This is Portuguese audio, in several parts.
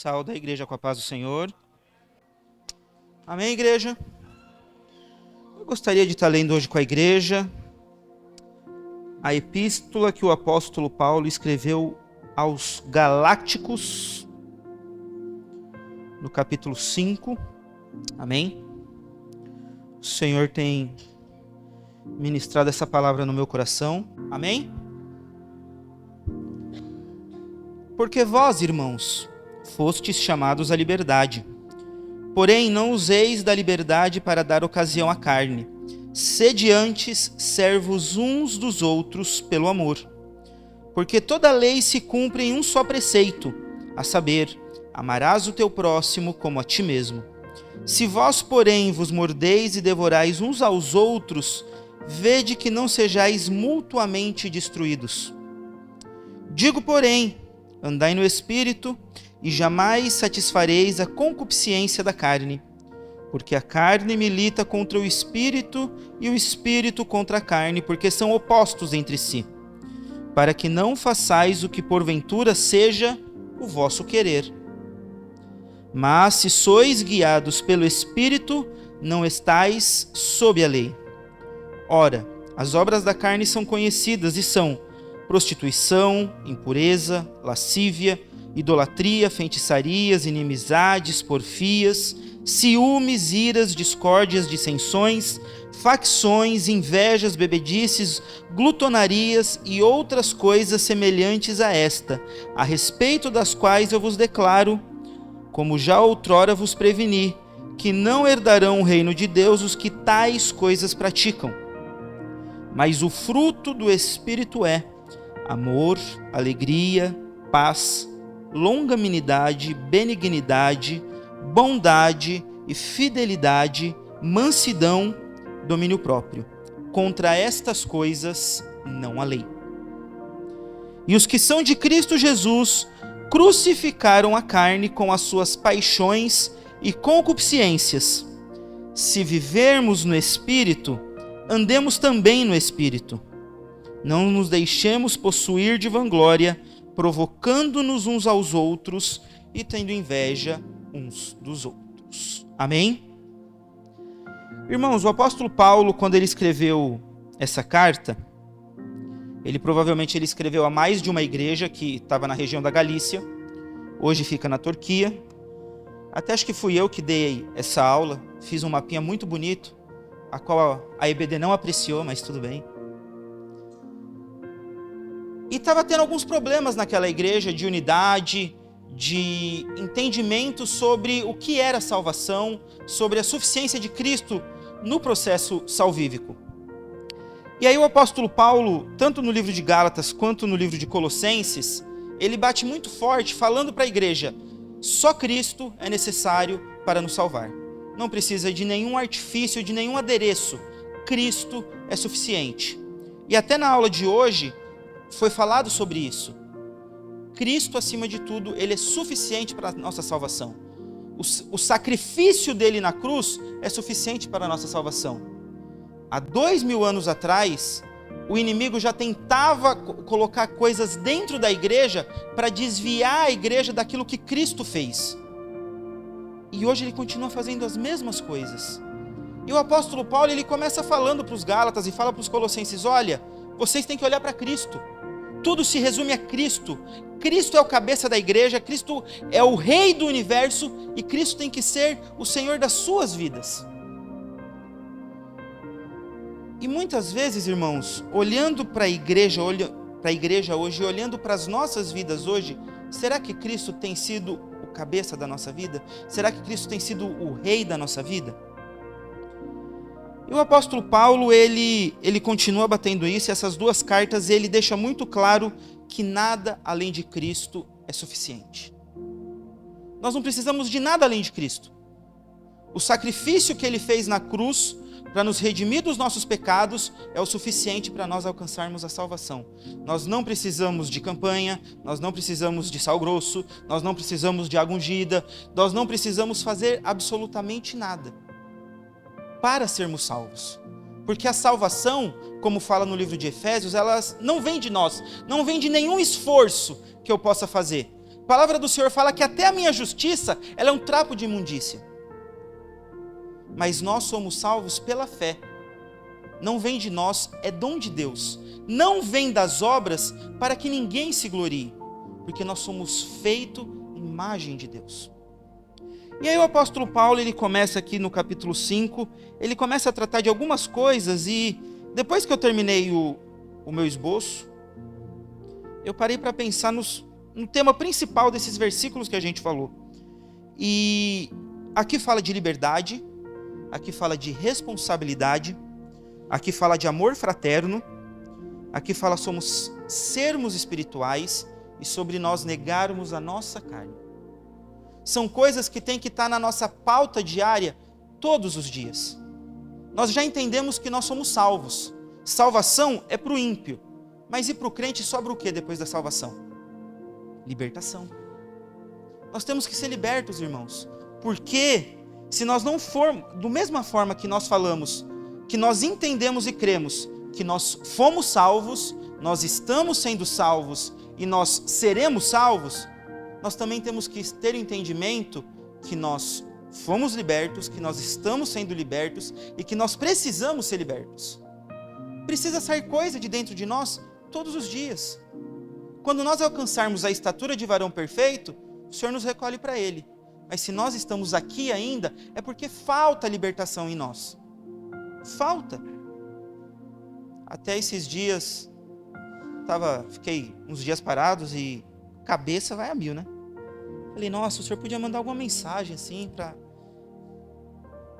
Saúde a igreja com a paz do Senhor. Amém, igreja? Eu gostaria de estar lendo hoje com a igreja a epístola que o apóstolo Paulo escreveu aos Galáticos, no capítulo 5. Amém? O Senhor tem ministrado essa palavra no meu coração. Amém? Porque vós, irmãos, fostes chamados à liberdade. Porém, não useis da liberdade para dar ocasião à carne. Sede antes servos uns dos outros pelo amor. Porque toda lei se cumpre em um só preceito, a saber, amarás o teu próximo como a ti mesmo. Se vós, porém, vos mordeis e devorais uns aos outros, vede que não sejais mutuamente destruídos. Digo, porém, andai no Espírito, e jamais satisfareis a concupiscência da carne, porque a carne milita contra o Espírito, e o Espírito contra a carne, porque são opostos entre si, para que não façais o que porventura seja o vosso querer. Mas se sois guiados pelo Espírito, não estais sob a lei. Ora, as obras da carne são conhecidas e são prostituição, impureza, lascívia, idolatria, feitiçarias, inimizades, porfias, ciúmes, iras, discórdias, dissensões, facções, invejas, bebedices, glutonarias e outras coisas semelhantes a esta, a respeito das quais eu vos declaro, como já outrora vos preveni, que não herdarão o reino de Deus os que tais coisas praticam. Mas o fruto do Espírito é amor, alegria, paz, longanimidade, benignidade, bondade e fidelidade, mansidão, domínio próprio. Contra estas coisas não há lei. E os que são de Cristo Jesus crucificaram a carne com as suas paixões e concupiscências. Se vivermos no Espírito, andemos também no Espírito. Não nos deixemos possuir de vanglória, provocando-nos uns aos outros e tendo inveja uns dos outros. Amém? Irmãos, o apóstolo Paulo, quando ele escreveu essa carta, ele provavelmente escreveu a mais de uma igreja que estava na região da Galícia, hoje fica na Turquia. Até acho que fui eu que dei essa aula, fiz um mapinha muito bonito, a qual a EBD não apreciou, mas tudo bem. E estava tendo alguns problemas naquela igreja de unidade, de entendimento sobre o que era salvação, sobre a suficiência de Cristo no processo salvífico. E aí o apóstolo Paulo, tanto no livro de Gálatas quanto no livro de Colossenses, ele bate muito forte falando para a igreja, só Cristo é necessário para nos salvar. Não precisa de nenhum artifício, de nenhum adereço. Cristo é suficiente. E até na aula de hoje foi falado sobre isso. Cristo, acima de tudo, ele é suficiente para a nossa salvação. O sacrifício dele na cruz é suficiente para a nossa salvação. Há 2000 anos atrás, o inimigo já tentava colocar coisas dentro da igreja para desviar a igreja daquilo que Cristo fez. E hoje ele continua fazendo as mesmas coisas. E o apóstolo Paulo, ele começa falando para os Gálatas e fala para os Colossenses, olha, vocês têm que olhar para Cristo. Tudo se resume a Cristo. Cristo é o cabeça da igreja, Cristo é o rei do universo e Cristo tem que ser o Senhor das suas vidas. E muitas vezes, irmãos, olhando para a igreja hoje, olhando para as nossas vidas hoje, será que Cristo tem sido o cabeça da nossa vida? Será que Cristo tem sido o rei da nossa vida? E o apóstolo Paulo, ele continua batendo isso, e essas duas cartas, ele deixa muito claro que nada além de Cristo é suficiente. Nós não precisamos de nada além de Cristo. O sacrifício que ele fez na cruz para nos redimir dos nossos pecados é o suficiente para nós alcançarmos a salvação. Nós não precisamos de campanha, nós não precisamos de sal grosso, nós não precisamos de água ungida, nós não precisamos fazer absolutamente nada para sermos salvos. Porque a salvação, como fala no livro de Efésios, ela não vem de nós, não vem de nenhum esforço que eu possa fazer, A palavra do Senhor fala que até a minha justiça, ela é um trapo de imundícia. Mas nós somos salvos pela fé. Não vem de nós, é dom de Deus. Não vem das obras para que ninguém se glorie, porque nós somos feito imagem de Deus. E aí o apóstolo Paulo, ele começa aqui no capítulo 5, ele começa a tratar de algumas coisas e depois que eu terminei o meu esboço, eu parei para pensar no tema principal desses versículos que a gente falou. E aqui fala de liberdade, aqui fala de responsabilidade, aqui fala de amor fraterno, aqui fala somos sermos espirituais e sobre nós negarmos a nossa carne. São coisas que tem que estar na nossa pauta diária todos os dias. Nós já entendemos que nós somos salvos. Salvação é para o ímpio. Mas e para o crente sobra o que depois da salvação? Libertação. Nós temos que ser libertos, irmãos. Porque se nós não formos, da mesma forma que nós falamos, que nós entendemos e cremos que nós fomos salvos, nós estamos sendo salvos e nós seremos salvos, nós também temos que ter entendimento que nós fomos libertos, que nós estamos sendo libertos e que nós precisamos ser libertos. Precisa sair coisa de dentro de nós todos os dias. Quando nós alcançarmos a estatura de varão perfeito, o Senhor nos recolhe para Ele. Mas se nós estamos aqui ainda, é porque falta libertação em nós. Falta. Até esses dias, fiquei uns dias parados e cabeça vai a mil, né? Falei, nossa, o Senhor podia mandar alguma mensagem assim para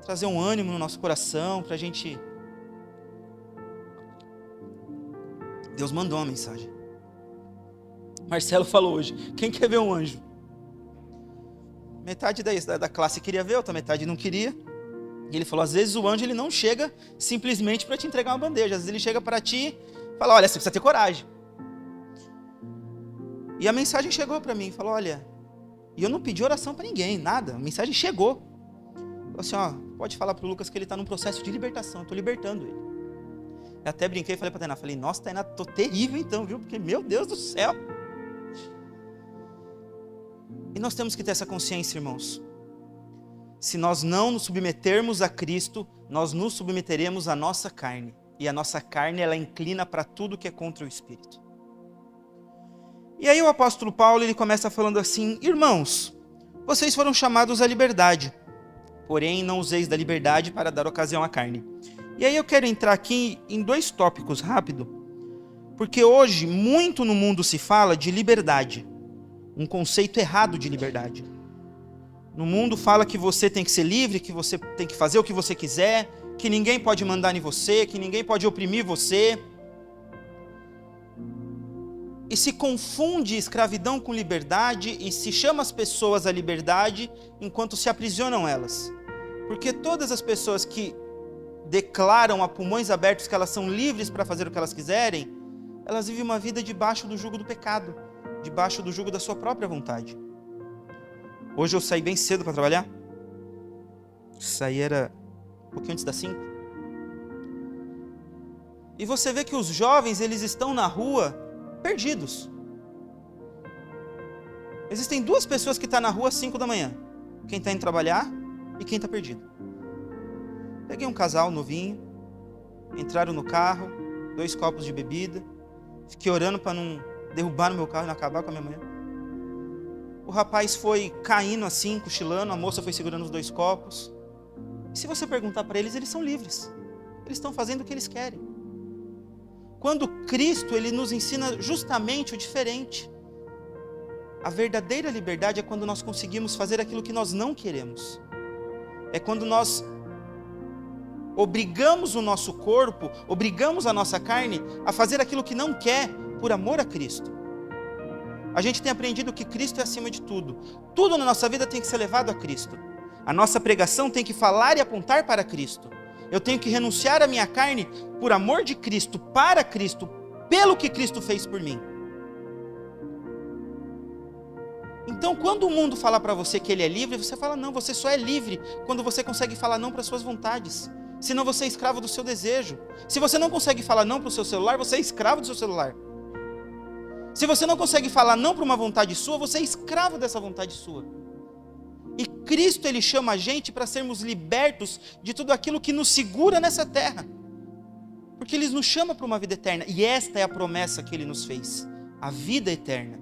trazer um ânimo no nosso coração, para a gente... Deus mandou uma mensagem. Marcelo falou hoje, quem quer ver um anjo? Metade da classe queria ver, outra metade não queria. E ele falou, às vezes o anjo ele não chega simplesmente para te entregar uma bandeja. Às vezes ele chega para ti e fala, olha, você precisa ter coragem. E a mensagem chegou para mim, falou, olha... E eu não pedi oração para ninguém, nada. A mensagem chegou. Falou assim, ó, pode falar para o Lucas que ele está num processo de libertação. Eu estou libertando ele. Eu até brinquei e falei para a Tainá, falei, nossa, Tainá, tô terrível então, viu? Porque, meu Deus do céu. E nós temos que ter essa consciência, irmãos. Se nós não nos submetermos a Cristo, nós nos submeteremos à nossa carne. E a nossa carne, ela inclina para tudo que é contra o Espírito. E aí o apóstolo Paulo, ele começa falando assim, irmãos, vocês foram chamados à liberdade, porém não useis da liberdade para dar ocasião à carne. E aí eu quero entrar aqui em dois tópicos rápido, porque hoje muito no mundo se fala de liberdade, um conceito errado de liberdade. No mundo fala que você tem que ser livre, que você tem que fazer o que você quiser, que ninguém pode mandar em você, que ninguém pode oprimir você. E se confunde escravidão com liberdade e se chama as pessoas à liberdade enquanto se aprisionam elas. Porque todas as pessoas que declaram a pulmões abertos que elas são livres para fazer o que elas quiserem, elas vivem uma vida debaixo do jugo do pecado, debaixo do jugo da sua própria vontade. Hoje eu saí bem cedo para trabalhar. Saí era um pouquinho antes das 5. E você vê que os jovens, eles estão na rua perdidos. Existem duas pessoas que estão na rua às 5 da manhã. Quem está indo trabalhar e quem está perdido. Peguei um casal novinho, entraram no carro, 2 copos de bebida, fiquei orando para não derrubar no meu carro e não acabar com a minha mulher. O rapaz foi caindo assim, cochilando, a moça foi segurando os 2 copos. E se você perguntar para eles, eles são livres. Eles estão fazendo o que eles querem. Quando Cristo, ele nos ensina justamente o diferente. A verdadeira liberdade é quando nós conseguimos fazer aquilo que nós não queremos. É quando nós obrigamos o nosso corpo, obrigamos a nossa carne a fazer aquilo que não quer por amor a Cristo. A gente tem aprendido que Cristo é acima de tudo. Tudo na nossa vida tem que ser levado a Cristo. A nossa pregação tem que falar e apontar para Cristo. Eu tenho que renunciar à minha carne por amor de Cristo, para Cristo, pelo que Cristo fez por mim. Então, quando o mundo fala para você que ele é livre, você fala não, você só é livre quando você consegue falar não para as suas vontades. Senão você é escravo do seu desejo. Se você não consegue falar não para o seu celular, você é escravo do seu celular. Se você não consegue falar não para uma vontade sua, você é escravo dessa vontade sua. E Cristo, Ele chama a gente para sermos libertos de tudo aquilo que nos segura nessa terra. Porque Ele nos chama para uma vida eterna. E esta é a promessa que Ele nos fez. A vida eterna.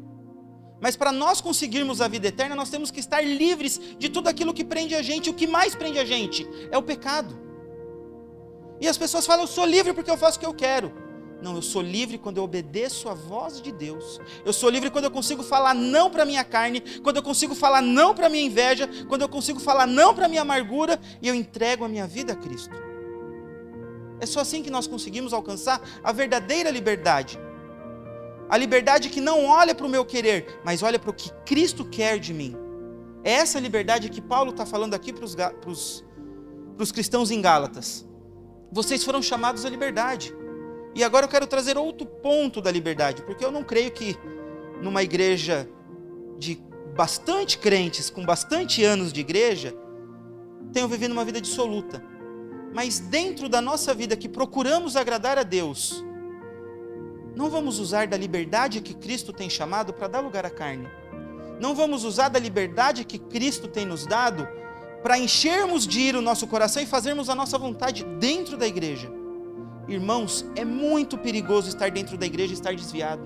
Mas para nós conseguirmos a vida eterna, nós temos que estar livres de tudo aquilo que prende a gente. O que mais prende a gente é o pecado. E as pessoas falam, eu sou livre porque eu faço o que eu quero. Não, eu sou livre quando eu obedeço a voz de Deus. Eu sou livre quando eu consigo falar não para a minha carne, quando eu consigo falar não para a minha inveja, quando eu consigo falar não para a minha amargura, e eu entrego a minha vida a Cristo. É só assim que nós conseguimos alcançar a verdadeira liberdade. A liberdade que não olha para o meu querer, mas olha para o que Cristo quer de mim. É essa liberdade que Paulo está falando aqui para os cristãos em Gálatas. Vocês foram chamados à liberdade. E agora eu quero trazer outro ponto da liberdade, porque eu não creio que numa igreja de bastante crentes, com bastante anos de igreja, tenham vivido uma vida dissoluta. Mas dentro da nossa vida que procuramos agradar a Deus, não vamos usar da liberdade que Cristo tem chamado para dar lugar à carne. Não vamos usar da liberdade que Cristo tem nos dado para enchermos de ira o nosso coração e fazermos a nossa vontade dentro da igreja. Irmãos, é muito perigoso estar dentro da igreja e estar desviado.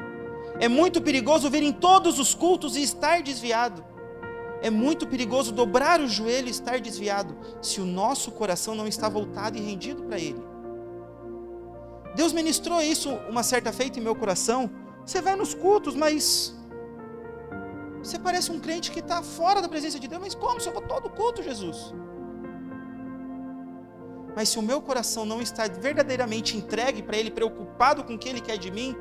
É muito perigoso vir em todos os cultos e estar desviado. É muito perigoso dobrar o joelho e estar desviado, se o nosso coração não está voltado e rendido para Ele. Deus ministrou isso uma certa feita em meu coração. Você vai nos cultos, mas você parece um crente que está fora da presença de Deus. Mas como? Se eu vou todo culto, Jesus. Mas se o meu coração não está verdadeiramente entregue para Ele, preocupado com o que Ele quer de mim,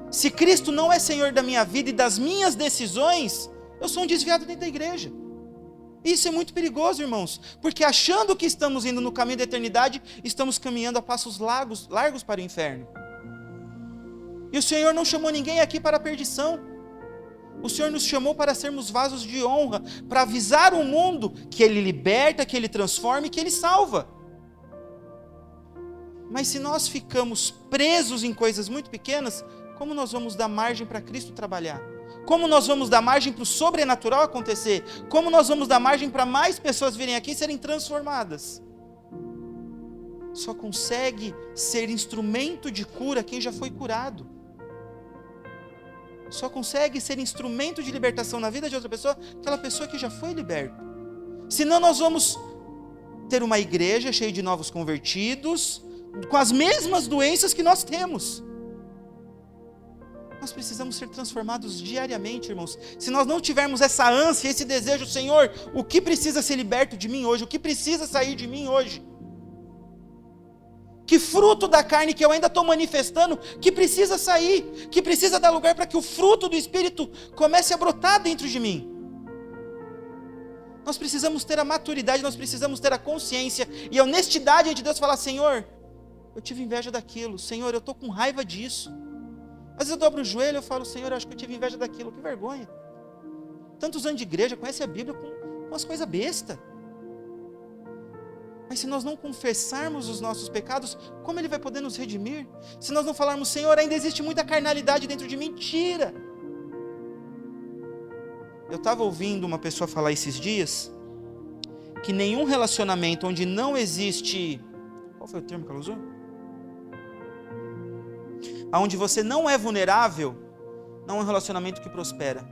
se Cristo não é Senhor da minha vida e das minhas decisões, eu sou um desviado dentro da igreja. Isso é muito perigoso, irmãos, porque achando que estamos indo no caminho da eternidade, estamos caminhando a passos largos para o inferno. E o Senhor não chamou ninguém aqui para a perdição. O Senhor nos chamou para sermos vasos de honra, para avisar o mundo que Ele liberta, que Ele transforma e que Ele salva. Mas se nós ficamos presos em coisas muito pequenas, como nós vamos dar margem para Cristo trabalhar? Como nós vamos dar margem para o sobrenatural acontecer? Como nós vamos dar margem para mais pessoas virem aqui e serem transformadas? Só consegue ser instrumento de cura quem já foi curado. Só consegue ser instrumento de libertação na vida de outra pessoa, aquela pessoa que já foi liberta. Senão nós vamos ter uma igreja cheia de novos convertidos, com as mesmas doenças que nós temos. Nós precisamos ser transformados diariamente, irmãos. Se nós não tivermos essa ânsia, esse desejo, Senhor, o que precisa ser liberto de mim hoje? O que precisa sair de mim hoje? Que fruto da carne que eu ainda estou manifestando, que precisa sair, que precisa dar lugar para que o fruto do Espírito comece a brotar dentro de mim. Nós precisamos ter a maturidade, nós precisamos ter a consciência e a honestidade de Deus falar, Senhor, eu tive inveja daquilo, Senhor, eu estou com raiva disso. Às vezes eu dobro o joelho e falo, Senhor, eu acho que eu tive inveja daquilo, que vergonha. Tantos anos de igreja, conhece a Bíblia com umas coisas bestas. Mas se nós não confessarmos os nossos pecados, como Ele vai poder nos redimir? Se nós não falarmos, Senhor, ainda existe muita carnalidade dentro de mim, tira. Eu estava ouvindo uma pessoa falar esses dias, que nenhum relacionamento onde não existe... Qual foi o termo que ela usou? Onde você não é vulnerável, não é um relacionamento que prospera.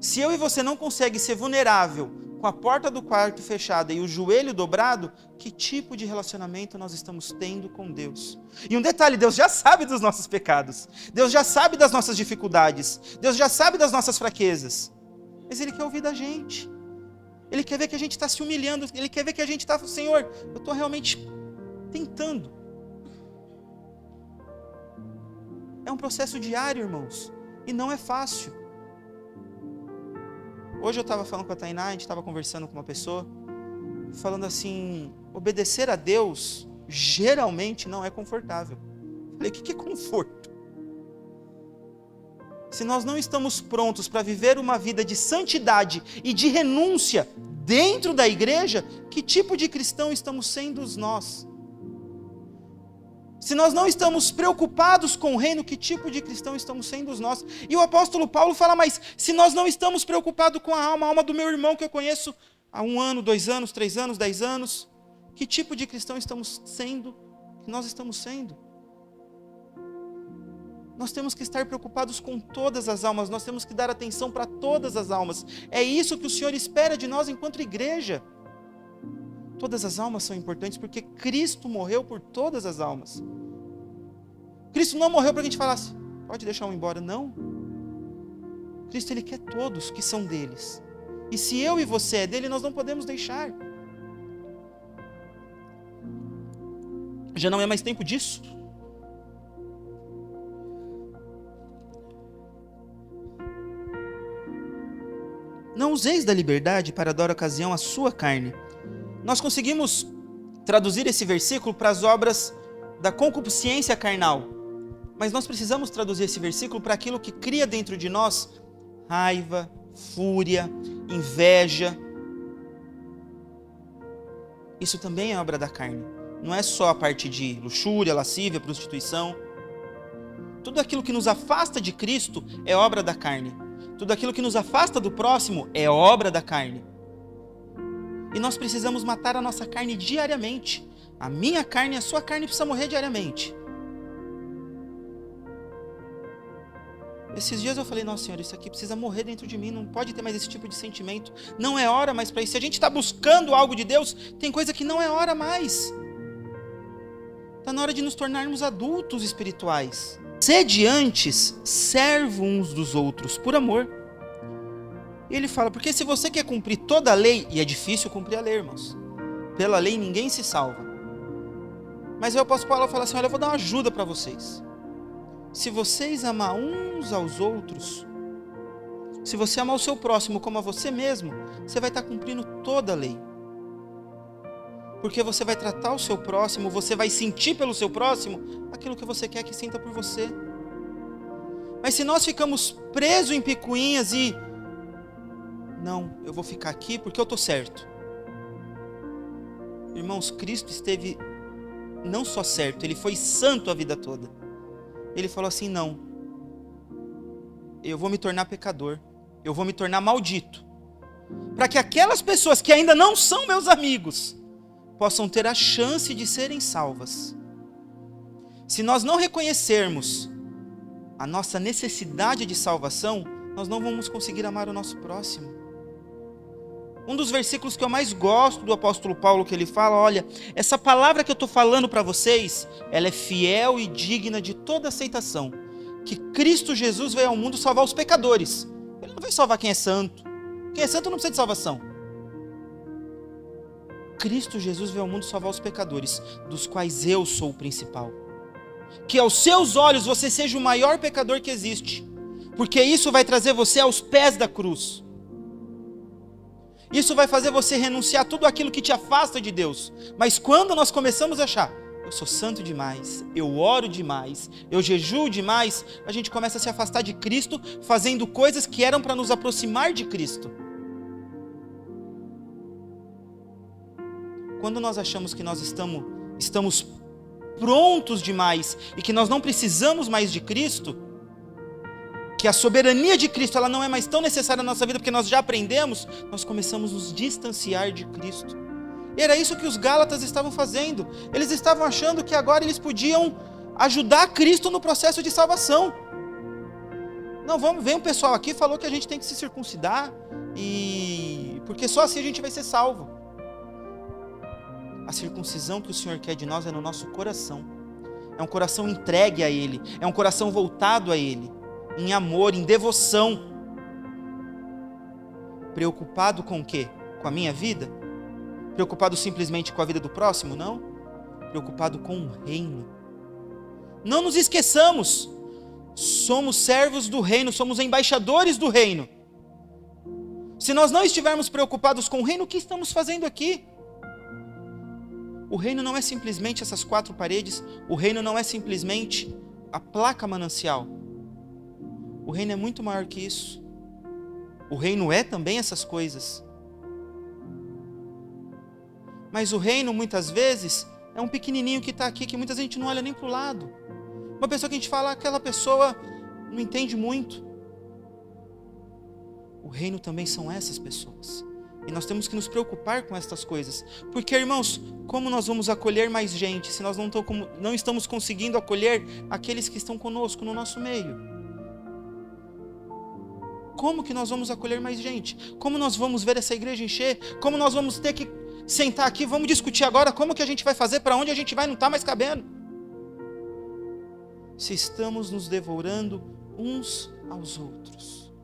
Se eu e você não conseguem ser vulnerável, com a porta do quarto fechada e o joelho dobrado, que tipo de relacionamento nós estamos tendo com Deus? E um detalhe, Deus já sabe dos nossos pecados, Deus já sabe das nossas dificuldades, Deus já sabe das nossas fraquezas, mas Ele quer ouvir da gente, Ele quer ver que a gente está se humilhando, Ele quer ver que a gente está, Senhor, eu estou realmente tentando. É um processo diário, irmãos, e não é fácil. Hoje eu estava falando com a Tainá, a gente estava conversando com uma pessoa, falando assim, obedecer a Deus geralmente não é confortável. Eu falei, o que é conforto? Se nós não estamos prontos para viver uma vida de santidade e de renúncia dentro da igreja, que tipo de cristão estamos sendo nós? Se nós não estamos preocupados com o reino, que tipo de cristão estamos sendo nós? E o apóstolo Paulo fala, mas se nós não estamos preocupados com a alma do meu irmão que eu conheço há 1 ano, 2 anos, 3 anos, 10 anos, que tipo de cristão estamos sendo, que nós estamos sendo? Nós temos que estar preocupados com todas as almas, nós temos que dar atenção para todas as almas. É isso que o Senhor espera de nós enquanto igreja. Todas as almas são importantes porque Cristo morreu por todas as almas. Cristo não morreu para que a gente falasse, pode deixar um embora. Não. Cristo, Ele quer todos que são deles. E se eu e você é dele, nós não podemos deixar. Já não é mais tempo disso. Não useis da liberdade para dar ocasião à sua carne. Nós conseguimos traduzir esse versículo para as obras da concupiscência carnal. Mas nós precisamos traduzir esse versículo para aquilo que cria dentro de nós raiva, fúria, inveja. Isso também é obra da carne. Não é só a parte de luxúria, lascívia, prostituição. Tudo aquilo que nos afasta de Cristo é obra da carne. Tudo aquilo que nos afasta do próximo é obra da carne. E nós precisamos matar a nossa carne diariamente. A minha carne e a sua carne precisam morrer diariamente. Esses dias eu falei, nossa Senhora, isso aqui precisa morrer dentro de mim, não pode ter mais esse tipo de sentimento. Não é hora mais para isso. Se a gente está buscando algo de Deus, tem coisa que não é hora mais. Está na hora de nos tornarmos adultos espirituais. Sede antes servo uns dos outros, por amor. E ele fala, porque se você quer cumprir toda a lei, e é difícil cumprir a lei, irmãos. Pela lei ninguém se salva. Mas aí o apóstolo Paulo fala assim, olha, eu vou dar uma ajuda para vocês. Se vocês amar uns aos outros, se você amar o seu próximo como a você mesmo, você vai estar cumprindo toda a lei. Porque você vai tratar o seu próximo, você vai sentir pelo seu próximo aquilo que você quer que sinta por você. Mas se nós ficamos presos em picuinhas e não, eu vou ficar aqui porque eu estou certo. Irmãos, Cristo esteve não só certo, Ele foi santo a vida toda. Ele falou assim, não, eu vou me tornar pecador, eu vou me tornar maldito, para que aquelas pessoas que ainda não são meus amigos, possam ter a chance de serem salvas. Se nós não reconhecermos a nossa necessidade de salvação, nós não vamos conseguir amar o nosso próximo. Um dos versículos que eu mais gosto do apóstolo Paulo, que ele fala, olha, essa palavra que eu estou falando para vocês, ela é fiel e digna de toda aceitação, que Cristo Jesus veio ao mundo salvar os pecadores. Ele não veio salvar quem é santo. Quem é santo não precisa de salvação. Cristo Jesus veio ao mundo salvar os pecadores, dos quais eu sou o principal. Que aos seus olhos você seja o maior pecador que existe, porque isso vai trazer você aos pés da cruz. Isso vai fazer você renunciar a tudo aquilo que te afasta de Deus. Mas quando nós começamos a achar, eu sou santo demais, eu oro demais, eu jejuo demais, a gente começa a se afastar de Cristo, fazendo coisas que eram para nos aproximar de Cristo. Quando nós achamos que nós estamos prontos demais e que nós não precisamos mais de Cristo, que a soberania de Cristo ela não é mais tão necessária na nossa vida porque nós já aprendemos, nós começamos a nos distanciar de Cristo. E era isso que os Gálatas estavam fazendo. Eles estavam achando que agora eles podiam ajudar Cristo no processo de salvação. Não, vem um pessoal aqui falou que a gente tem que se circuncidar porque só assim a gente vai ser salvo. A circuncisão que o Senhor quer de nós é no nosso coração. É um coração entregue a Ele, é um coração voltado a Ele, em amor, em devoção. Preocupado com o quê? Com a minha vida? Preocupado simplesmente com a vida do próximo? Não. Preocupado com o reino. Não nos esqueçamos, somos servos do reino, somos embaixadores do reino. Se nós não estivermos preocupados com o reino, o que estamos fazendo aqui? O reino não é simplesmente essas 4 paredes, o reino não é simplesmente a placa manancial. O reino é muito maior que isso. O reino é também essas coisas. Mas o reino, muitas vezes, É um pequenininho que está aqui, que muita gente não olha nem para o lado. Uma pessoa que a gente fala, aquela pessoa não entende muito. O reino também são essas pessoas. E nós temos que nos preocupar com estas coisas. Porque, irmãos, como nós vamos acolher mais gente se nós não estamos conseguindo acolher aqueles que estão conosco no nosso meio? Como que nós vamos acolher mais gente? Como nós vamos ver essa igreja encher? Como nós vamos ter que sentar aqui? Vamos discutir agora como que a gente vai fazer, para onde a gente vai, não está mais cabendo. Se estamos nos devorando uns aos outros.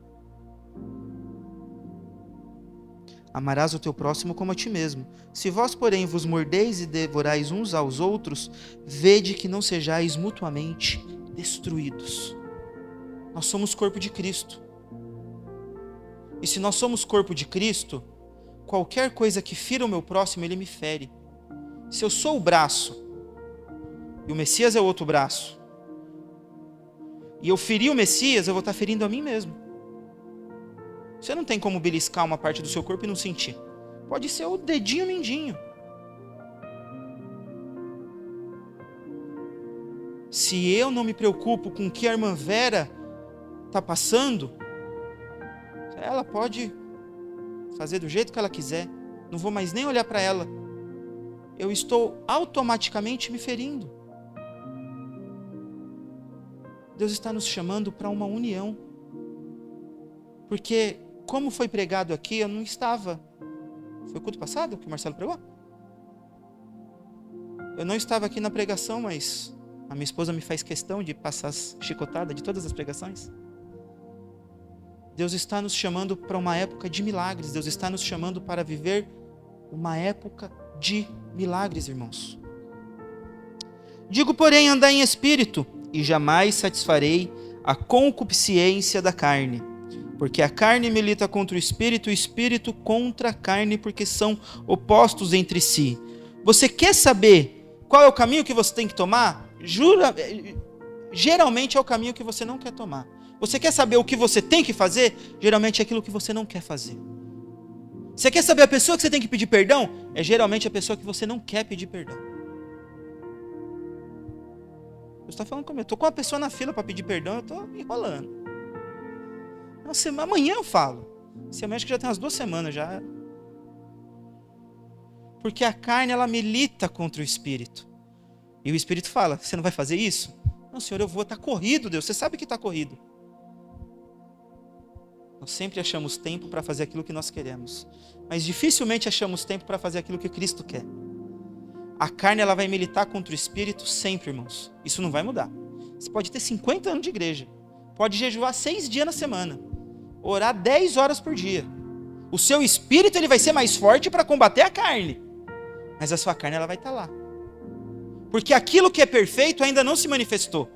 Amarás o teu próximo como a ti mesmo. Se vós, porém, vos mordeis e devorais uns aos outros, vede que não sejais mutuamente destruídos. Nós somos corpo de Cristo. E se nós somos corpo de Cristo, qualquer coisa que fira o meu próximo, ele me fere. Se eu sou o braço, e o Messias é o outro braço, e eu feri o Messias, eu vou estar ferindo a mim mesmo. Você não tem como beliscar uma parte do seu corpo e não sentir. Pode ser o dedinho mindinho. Se eu não me preocupo com o que a irmã Vera está passando, ela pode fazer do jeito que ela quiser. Não vou mais nem olhar para ela. Eu estou automaticamente me ferindo. Deus está nos chamando para uma união. Porque, como foi pregado aqui, eu não estava. Foi o culto passado que o Marcelo pregou? Eu não estava aqui na pregação, mas a minha esposa me faz questão de passar as chicotadas de todas as pregações. Deus está nos chamando para uma época de milagres. Deus está nos chamando para viver uma época de milagres, irmãos. Digo, porém, andai em espírito, e jamais satisfarei a concupiscência da carne. Porque a carne milita contra o espírito contra a carne, porque são opostos entre si. Você quer saber qual é o caminho que você tem que tomar? Geralmente é o caminho que você não quer tomar. Você quer saber o que você tem que fazer? Geralmente é aquilo que você não quer fazer. Você quer saber a pessoa que você tem que pedir perdão? É geralmente a pessoa que você não quer pedir perdão. Você está falando comigo, eu estou com uma pessoa na fila para pedir perdão, eu estou me enrolando. Nossa, amanhã eu falo. Esse amanhã acho que já tem umas 2 semanas já. Porque a carne, ela milita contra o espírito. E o espírito fala, você não vai fazer isso? Não, Senhor, eu vou, está corrido, Deus. Você sabe que está corrido. Nós sempre achamos tempo para fazer aquilo que nós queremos. Mas dificilmente achamos tempo para fazer aquilo que Cristo quer. A carne, ela vai militar contra o espírito sempre, irmãos. Isso não vai mudar. Você pode ter 50 anos de igreja. Pode jejuar 6 dias na semana. Orar 10 horas por dia. O seu espírito, ele vai ser mais forte para combater a carne. Mas a sua carne, ela vai estar lá. Porque aquilo que é perfeito ainda não se manifestou.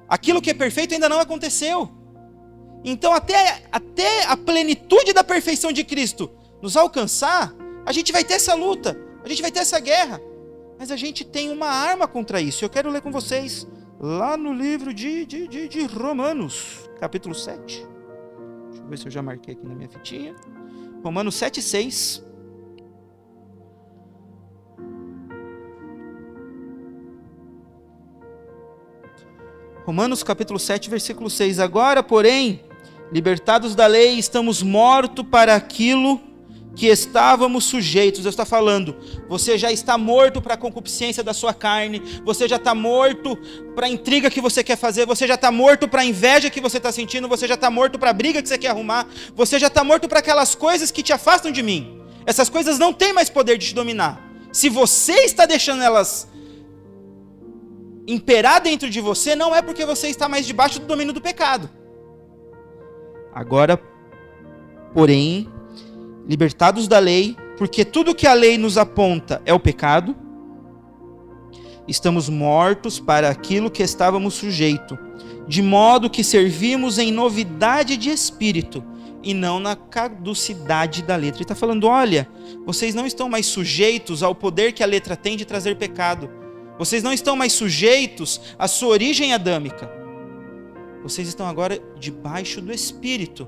Aquilo que é perfeito ainda não aconteceu. Então, até a plenitude da perfeição de Cristo nos alcançar, a gente vai ter essa luta, a gente vai ter essa guerra. Mas a gente tem uma arma contra isso. Eu quero ler com vocês lá no livro de Romanos, capítulo 7. Deixa eu ver se eu já marquei aqui na minha fitinha. Romanos 7, 6. Romanos capítulo 7, versículo 6. Agora, porém, libertados da lei, estamos mortos para aquilo que estávamos sujeitos. Deus está falando, você já está morto para a concupiscência da sua carne, você já está morto para a intriga que você quer fazer, você já está morto para a inveja que você está sentindo, você já está morto para a briga que você quer arrumar, você já está morto para aquelas coisas que te afastam de mim. Essas coisas não têm mais poder de te dominar. Se você está deixando elas imperar dentro de você, não é porque você está mais debaixo do domínio do pecado. Agora, porém, libertados da lei, porque tudo que a lei nos aponta é o pecado, estamos mortos para aquilo que estávamos sujeitos, de modo que servimos em novidade de espírito e não na caducidade da letra. Ele está falando, olha, vocês não estão mais sujeitos ao poder que a letra tem de trazer pecado. Vocês não estão mais sujeitos à sua origem adâmica. Vocês estão agora debaixo do Espírito.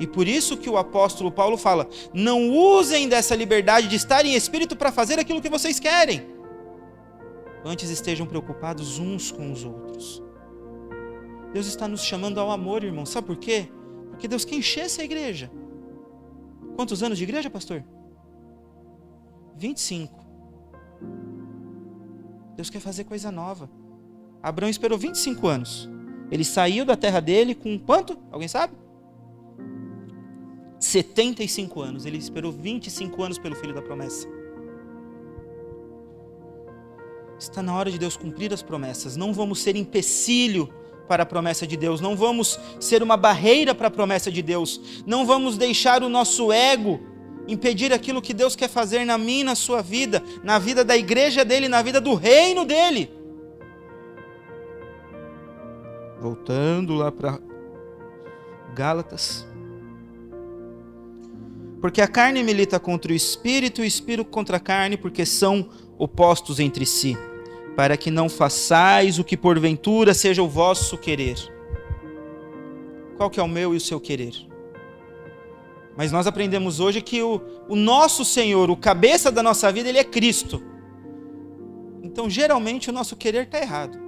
E por isso que o apóstolo Paulo fala, não usem dessa liberdade de estar em Espírito para fazer aquilo que vocês querem. Antes estejam preocupados uns com os outros. Deus está nos chamando ao amor, irmão. Sabe por quê? Porque Deus quer encher essa igreja. Quantos anos de igreja, pastor? 25. Deus quer fazer coisa nova. Abraão esperou 25 anos. Ele saiu da terra dele com quanto? Alguém sabe? 75 anos. Ele esperou 25 anos pelo filho da promessa. Está na hora de Deus cumprir as promessas. Não vamos ser empecilho para a promessa de Deus. Não vamos ser uma barreira para a promessa de Deus. Não vamos deixar o nosso ego impedir aquilo que Deus quer fazer na minha e na sua vida, na vida da igreja dele, na vida do reino dele. Voltando lá para Gálatas. Porque a carne milita contra o espírito e o espírito contra a carne, porque são opostos entre si, para que não façais o que porventura seja o vosso querer. Qual que é o meu e o seu querer? Mas nós aprendemos hoje que o nosso Senhor, o cabeça da nossa vida, Ele é Cristo. Então, geralmente, o nosso querer está errado.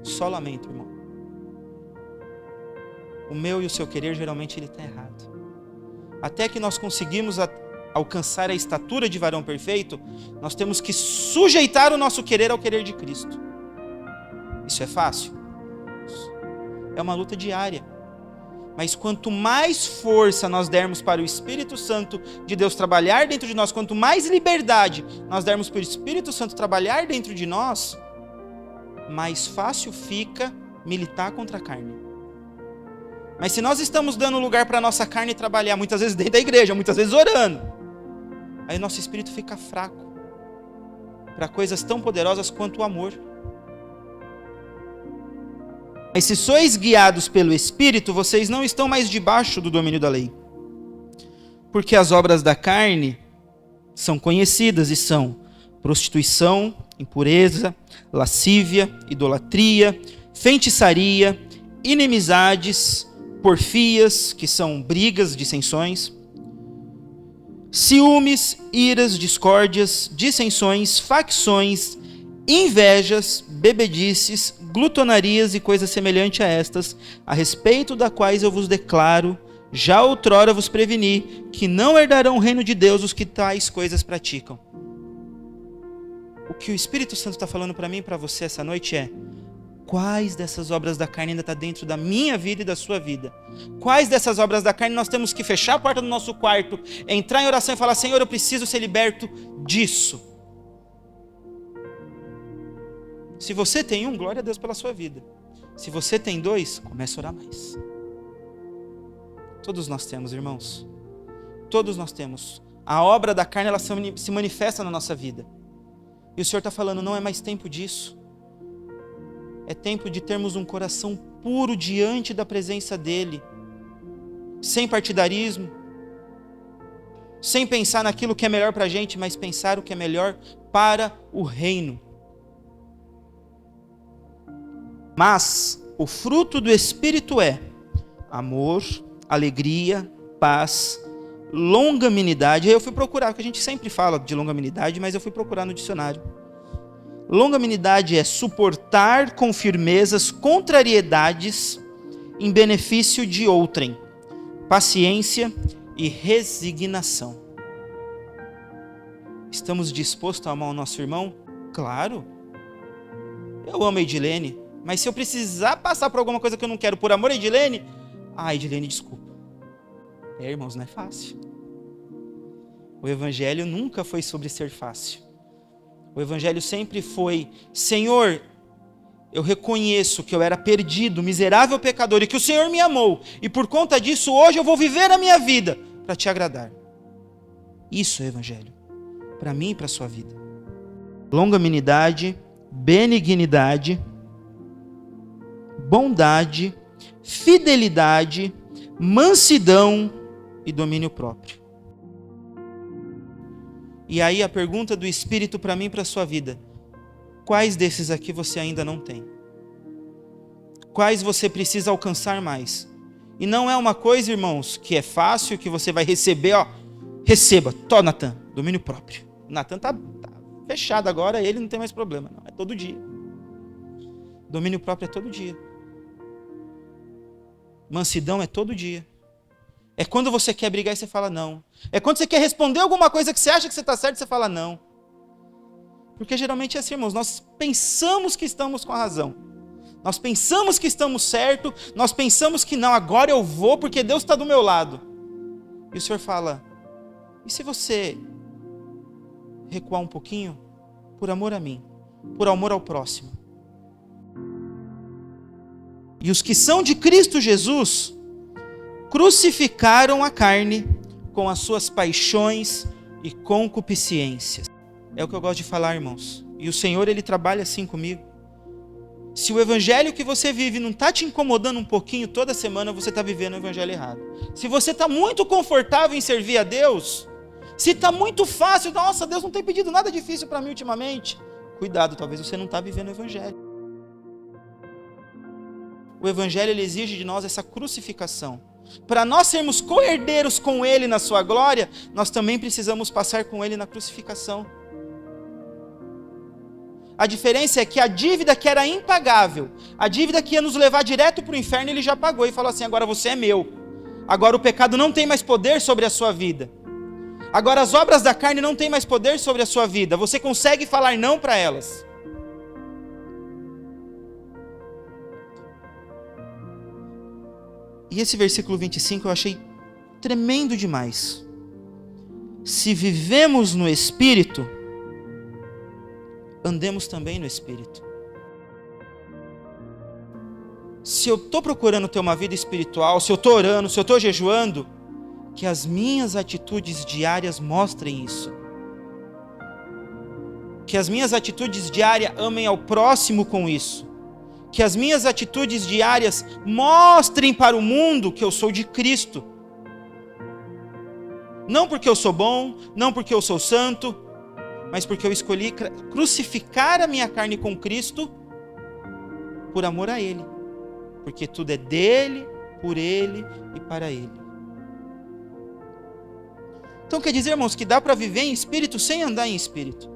Só lamento, irmão. O meu e o seu querer, geralmente, ele está errado. Até que nós conseguimos alcançar a estatura de varão perfeito, nós temos que sujeitar o nosso querer ao querer de Cristo. Isso é fácil? É uma luta diária. Mas quanto mais força nós dermos para o Espírito Santo de Deus trabalhar dentro de nós, quanto mais liberdade nós dermos para o Espírito Santo trabalhar dentro de nós, mais fácil fica militar contra a carne. Mas se nós estamos dando lugar para a nossa carne trabalhar, muitas vezes dentro da igreja, muitas vezes orando, aí nosso espírito fica fraco para coisas tão poderosas quanto o amor. Mas se sois guiados pelo Espírito, vocês não estão mais debaixo do domínio da lei. Porque as obras da carne são conhecidas e são prostituição, impureza, lascívia, idolatria, feitiçaria, inimizades, porfias, que são brigas, dissensões, ciúmes, iras, discórdias, dissensões, facções, invejas, bebedices, glutonarias e coisas semelhantes a estas, a respeito das quais eu vos declaro, já outrora vos preveni, que não herdarão o reino de Deus os que tais coisas praticam. O que o Espírito Santo está falando para mim e para você essa noite é: quais dessas obras da carne ainda está dentro da minha vida e da sua vida? Quais dessas obras da carne nós temos que fechar a porta do nosso quarto, entrar em oração e falar: Senhor, eu preciso ser liberto disso. Se você tem um, glória a Deus pela sua vida. Se você tem dois, comece a orar mais. Todos nós temos, irmãos. Todos nós temos. A obra da carne, ela se manifesta na nossa vida. E o Senhor está falando: não é mais tempo disso. É tempo de termos um coração puro diante da presença dEle. Sem partidarismo. Sem pensar naquilo que é melhor para a gente, mas pensar o que é melhor para o reino. Mas o fruto do Espírito é amor, alegria, paz, longanimidade. Aí eu fui procurar, porque a gente sempre fala de longanimidade, mas eu fui procurar no dicionário. Longanimidade é suportar com firmezas contrariedades em benefício de outrem, paciência e resignação. Estamos dispostos a amar o nosso irmão? Claro. Eu amo a Edilene. Mas se eu precisar passar por alguma coisa que eu não quero por amor a Edilene, Edilene, desculpa. Irmãos, não é fácil. O Evangelho nunca foi sobre ser fácil. O Evangelho sempre foi: Senhor, eu reconheço que eu era perdido, miserável pecador, e que o Senhor me amou. E por conta disso, hoje eu vou viver a minha vida para te agradar. Isso é Evangelho. Para mim e para a sua vida. Longanimidade, benignidade, bondade, fidelidade, mansidão e domínio próprio. E aí a pergunta do Espírito para mim e para a sua vida: quais desses aqui você ainda não tem? Quais você precisa alcançar mais? E não é uma coisa, irmãos, que é fácil, que você vai receber, receba, Natan, domínio próprio. Natan tá fechado agora, ele não tem mais problema. Não, é todo dia. Domínio próprio é todo dia. Mansidão é todo dia. É quando você quer brigar e você fala não. É quando você quer responder alguma coisa que você acha que você está certo e você fala não. Porque geralmente é assim, irmãos, nós pensamos que estamos com a razão. Nós pensamos que estamos certo, nós pensamos que não, agora eu vou porque Deus está do meu lado. E o Senhor fala, e se você recuar um pouquinho, por amor a mim, por amor ao próximo? E os que são de Cristo Jesus crucificaram a carne com as suas paixões e concupiscências. É o que eu gosto de falar, irmãos. E o Senhor, Ele trabalha assim comigo. Se o evangelho que você vive não está te incomodando um pouquinho toda semana, você está vivendo o evangelho errado. Se você está muito confortável em servir a Deus, se está muito fácil, nossa, Deus não tem pedido nada difícil para mim ultimamente, cuidado, talvez você não está vivendo o evangelho. O evangelho ele exige de nós essa crucificação. Para nós sermos co-herdeiros com Ele na sua glória, nós também precisamos passar com Ele na crucificação. A diferença é que a dívida que era impagável, a dívida que ia nos levar direto para o inferno, Ele já pagou e falou assim, agora você é meu. Agora o pecado não tem mais poder sobre a sua vida. Agora as obras da carne não têm mais poder sobre a sua vida. Você consegue falar não para elas. E esse versículo 25 eu achei tremendo demais. Se vivemos no Espírito, andemos também no Espírito. Se eu estou procurando ter uma vida espiritual, se eu estou orando, se eu estou jejuando, que as minhas atitudes diárias mostrem isso. Que as minhas atitudes diárias amem ao próximo com isso. Que as minhas atitudes diárias mostrem para o mundo que eu sou de Cristo. Não porque eu sou bom, não porque eu sou santo, mas porque eu escolhi crucificar a minha carne com Cristo por amor a Ele. Porque tudo é dele, por Ele e para Ele. Então quer dizer, irmãos, que dá para viver em espírito sem andar em espírito.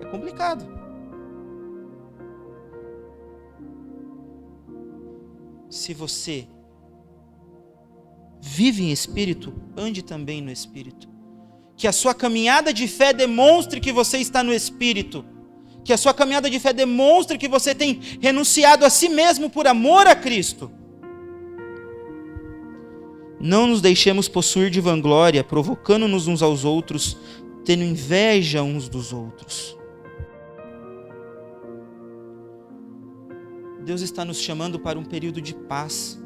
É complicado. Se você vive em espírito, ande também no espírito. Que a sua caminhada de fé demonstre que você está no Espírito. Que a sua caminhada de fé demonstre que você tem renunciado a si mesmo por amor a Cristo. Não nos deixemos possuir de vanglória, provocando-nos uns aos outros, tendo inveja uns dos outros. Deus está nos chamando para um período de paz.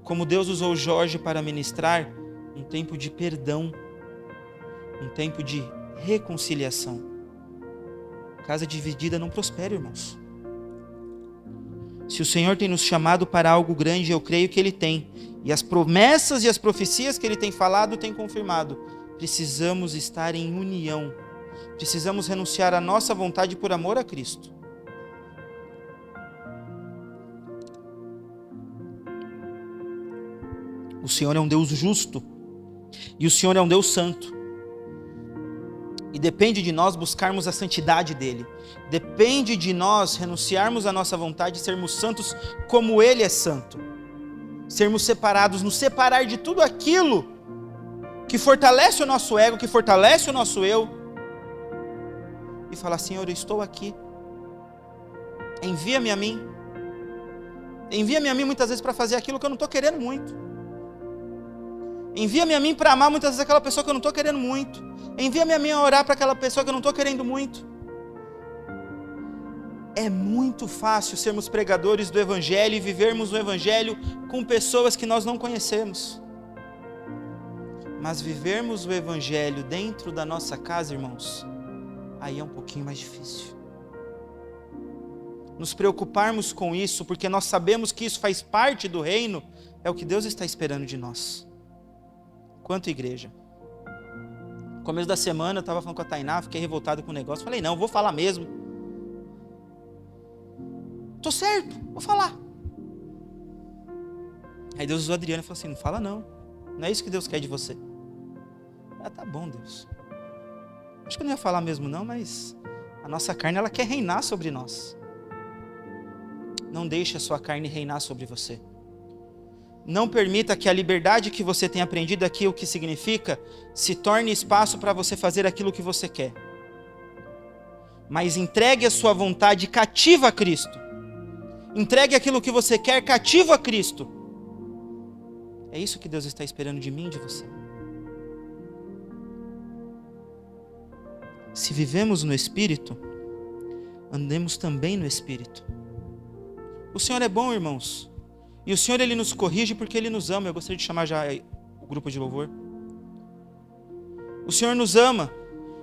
Como Deus usou Jorge para ministrar, um tempo de perdão, um tempo de reconciliação. Casa dividida não prospera, irmãos. Se o Senhor tem nos chamado para algo grande, eu creio que Ele tem. E as promessas e as profecias que Ele tem falado, tem confirmado. Precisamos estar em união. Precisamos renunciar à nossa vontade por amor a Cristo. O Senhor é um Deus justo. E o Senhor é um Deus santo. E depende de nós buscarmos a santidade dEle. Depende de nós renunciarmos à nossa vontade e sermos santos como Ele é santo. Sermos separados, nos separar de tudo aquilo que fortalece o nosso ego, que fortalece o nosso eu. E falar, Senhor, eu estou aqui. Envia-me a mim. Envia-me a mim muitas vezes para fazer aquilo que eu não estou querendo muito. Envia-me a mim para amar muitas vezes aquela pessoa que eu não estou querendo muito. Envia-me a mim a orar para aquela pessoa que eu não estou querendo muito. É muito fácil sermos pregadores do Evangelho e vivermos o Evangelho com pessoas que nós não conhecemos. Mas vivermos o Evangelho dentro da nossa casa, irmãos, aí é um pouquinho mais difícil. Nos preocuparmos com isso, porque nós sabemos que isso faz parte do reino, é o que Deus está esperando de nós. Quanto igreja. No começo da semana eu estava falando com a Tainá, fiquei revoltado com o negócio. Falei, não, vou falar mesmo. Tô certo, vou falar. Aí Deus usou a Adriana e falou assim, não fala não. Não é isso que Deus quer de você. Ah, tá bom, Deus. Acho que eu não ia falar mesmo não, mas a nossa carne, ela quer reinar sobre nós. Não deixe a sua carne reinar sobre você. Não permita que a liberdade que você tem aprendido aqui, o que significa, se torne espaço para você fazer aquilo que você quer. Mas entregue a sua vontade cativa a Cristo. Entregue aquilo que você quer cativo a Cristo. É isso que Deus está esperando de mim e de você. Se vivemos no Espírito, andemos também no Espírito. O Senhor é bom, irmãos. E o Senhor, Ele nos corrige porque Ele nos ama. Eu gostaria de chamar já o grupo de louvor. O Senhor nos ama.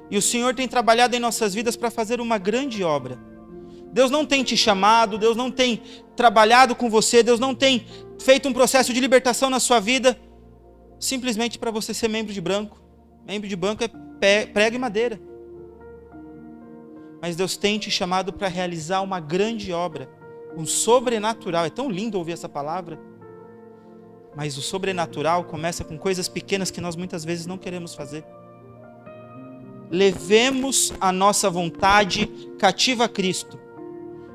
E o Senhor tem trabalhado em nossas vidas para fazer uma grande obra. Deus não tem te chamado, Deus não tem trabalhado com você, Deus não tem feito um processo de libertação na sua vida simplesmente para você ser membro de banco. Membro de banco é prego e madeira. Mas Deus tem te chamado para realizar uma grande obra, um sobrenatural. É tão lindo ouvir essa palavra. Mas o sobrenatural começa com coisas pequenas que nós muitas vezes não queremos fazer. Levemos a nossa vontade cativa a Cristo.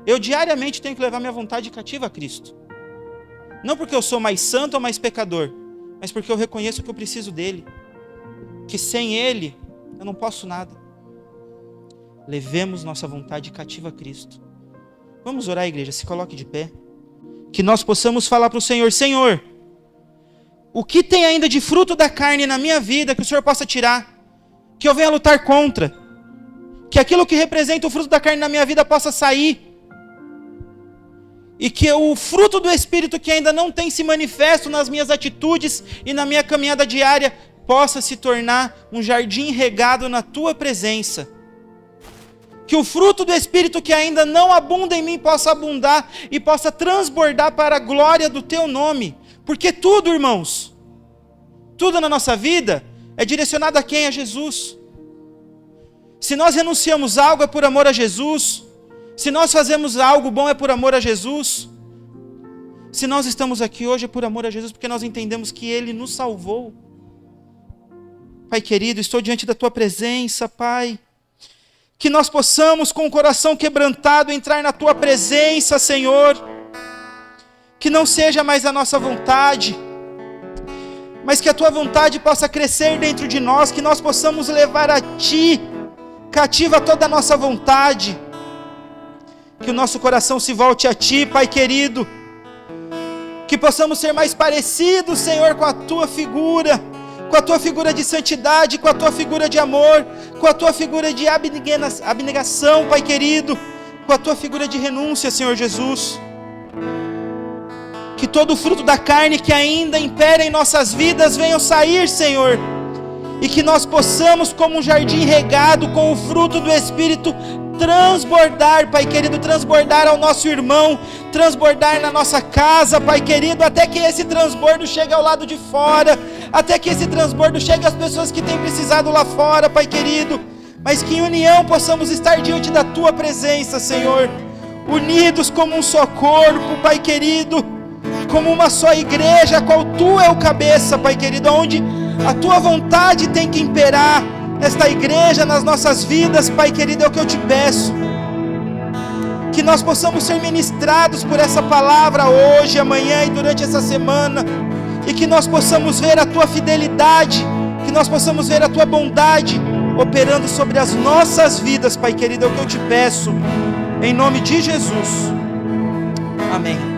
Eu diariamente tenho que levar minha vontade cativa a Cristo. Não porque eu sou mais santo ou mais pecador, mas porque eu reconheço que eu preciso dele. Que sem ele, eu não posso nada. Levemos nossa vontade cativa a Cristo. Vamos orar, igreja, se coloque de pé. Que nós possamos falar para o Senhor: Senhor, o que tem ainda de fruto da carne na minha vida que o Senhor possa tirar? Que eu venha lutar contra. Que aquilo que representa o fruto da carne na minha vida possa sair. E que o fruto do Espírito que ainda não tem se manifesto nas minhas atitudes e na minha caminhada diária possa se tornar um jardim regado na Tua presença. Que o fruto do Espírito que ainda não abunda em mim possa abundar e possa transbordar para a glória do Teu nome. Porque tudo, irmãos, tudo na nossa vida é direcionado a quem? A Jesus. Se nós renunciamos algo é por amor a Jesus. Se nós fazemos algo bom é por amor a Jesus. Se nós estamos aqui hoje é por amor a Jesus, porque nós entendemos que Ele nos salvou. Pai querido, estou diante da Tua presença, Pai. Que nós possamos com o coração quebrantado entrar na Tua presença, Senhor. Que não seja mais a nossa vontade, mas que a Tua vontade possa crescer dentro de nós, que nós possamos levar a Ti cativa toda a nossa vontade. Que o nosso coração se volte a Ti, Pai querido. Que possamos ser mais parecidos, Senhor, com a Tua figura. Com a Tua figura de santidade, com a Tua figura de amor, com a Tua figura de abnegação, Pai querido. Com a Tua figura de renúncia, Senhor Jesus. Que todo o fruto da carne que ainda impera em nossas vidas venham sair, Senhor. E que nós possamos, como um jardim regado com o fruto do Espírito, transbordar, Pai querido, transbordar ao nosso irmão, transbordar na nossa casa, Pai querido, até que esse transbordo chegue ao lado de fora, até que esse transbordo chegue às pessoas que têm precisado lá fora, Pai querido, mas que em união possamos estar diante da Tua presença, Senhor, unidos como um só corpo, Pai querido, como uma só igreja, a qual Tu é o cabeça, Pai querido, onde a Tua vontade tem que imperar nesta igreja, nas nossas vidas, Pai querido, é o que eu Te peço. Que nós possamos ser ministrados por essa palavra hoje, amanhã e durante essa semana. E que nós possamos ver a Tua fidelidade, que nós possamos ver a Tua bondade operando sobre as nossas vidas, Pai querido, é o que eu Te peço. Em nome de Jesus. Amém.